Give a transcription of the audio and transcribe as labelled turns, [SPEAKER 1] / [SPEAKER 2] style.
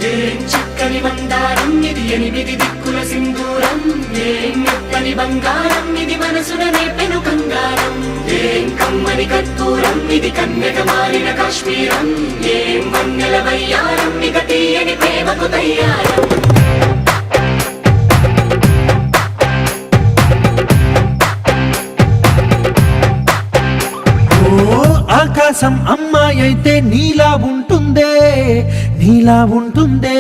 [SPEAKER 1] ఏం చక్కని మందారం ఇది ఎనిమిది దిక్కుల సింధూరం ఏం మెత్తని బంగారం ఇది మనసున నేపెను కంగారం ఏం కమ్మని కర్పూరం ఇది కన్యక మారిన కాశ్మీరం ఏం వన్నెల వయ్యారం ఇక తీయని ప్రేమకు తయ్యారం
[SPEAKER 2] ఆకాశం అమ్మాయి అయితే నీలా ఉంటుందే నీలా ఉంటుందే